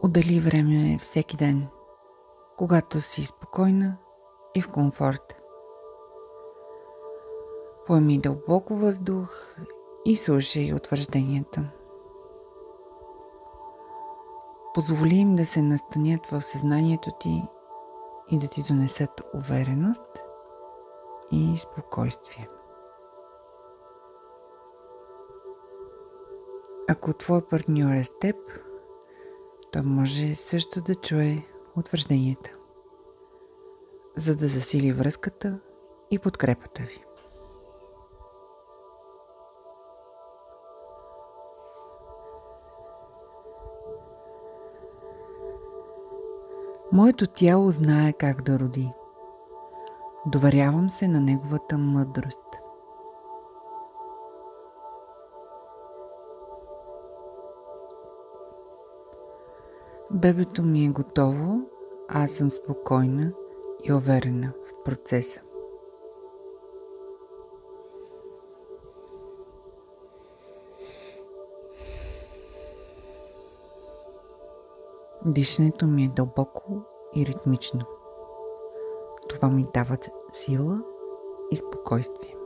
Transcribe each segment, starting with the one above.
Отдели време всеки ден, когато си спокойна и в комфорт. Поеми дълбоко въздух и слушай утвържденията. Позволи им да се настанят в съзнанието ти и да ти донесат увереност и спокойствие. Ако твой партньор е с теб, той може също да чуе утвържденията, за да засили връзката и подкрепата ви. Моето тяло знае как да роди. Доверявам се на неговата мъдрост. Бебето ми е готово, аз съм спокойна и уверена в процеса. Дишането ми е дълбоко и ритмично. Това ми дава сила и спокойствие.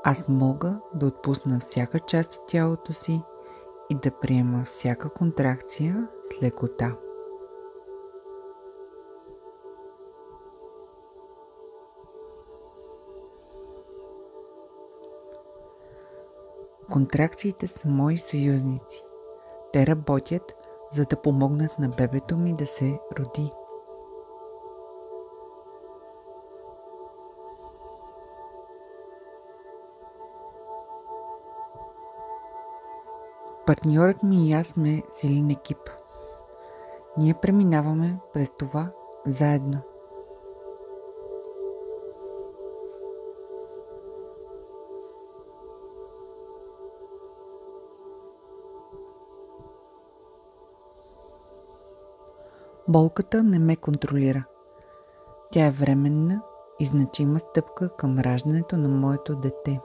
Аз мога да отпусна всяка част от тялото си и да приема всяка контракция с лекота. Контракциите са мои съюзници. Те работят, за да помогнат на бебето ми да се роди. Партньорът ми и аз сме силен екип. Ние преминаваме през това заедно. Болката не ме контролира. Тя е временна и значима стъпка към раждането на моето дете.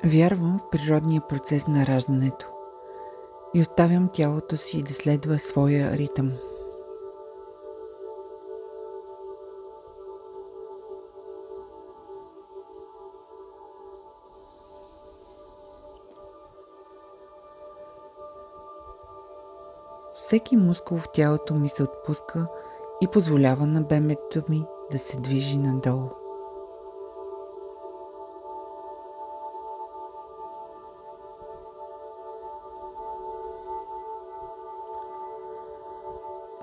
Вярвам в природния процес на раждането и оставям тялото си да следва своя ритъм. Всеки мускул в тялото ми се отпуска и позволява на бебето ми да се движи надолу.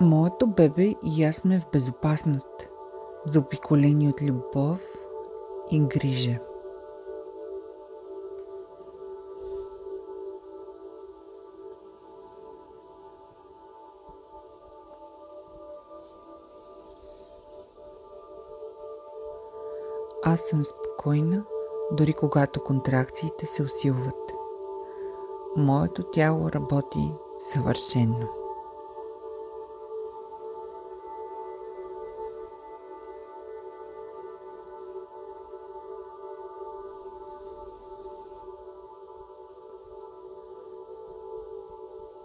Моето бебе и аз сме в безопасност, заобиколени от любов и грижа. Аз съм спокойна, дори когато контракциите се усилват. Моето тяло работи съвършено.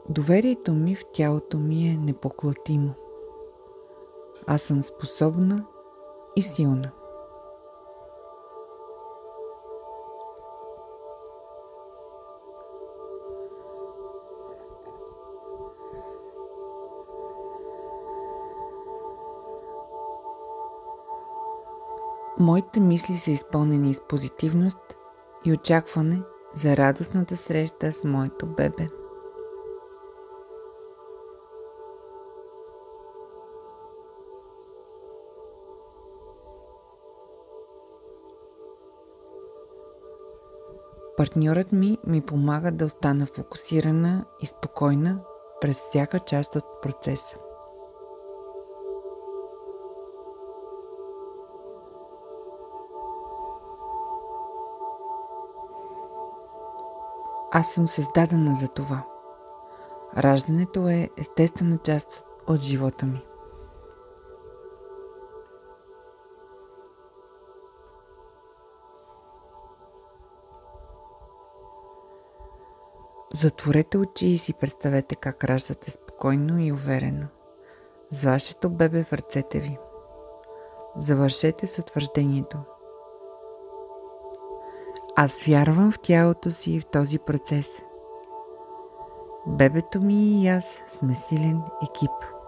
Доверието ми в тялото ми е непоклатимо. Аз съм способна и силна. Моите мисли са изпълнени с позитивност и очакване за радостната среща с моето бебе. Партньорът ми помага да остана фокусирана и спокойна през всяка част от процеса. Аз съм създадена за това. Раждането е естествена част от живота ми. Затворете очи и си представете как раждате спокойно и уверено, с вашето бебе в ръцете ви. Завършете с утвърждението. Аз вярвам в тялото си и в този процес. Бебето ми и аз сме силен екип.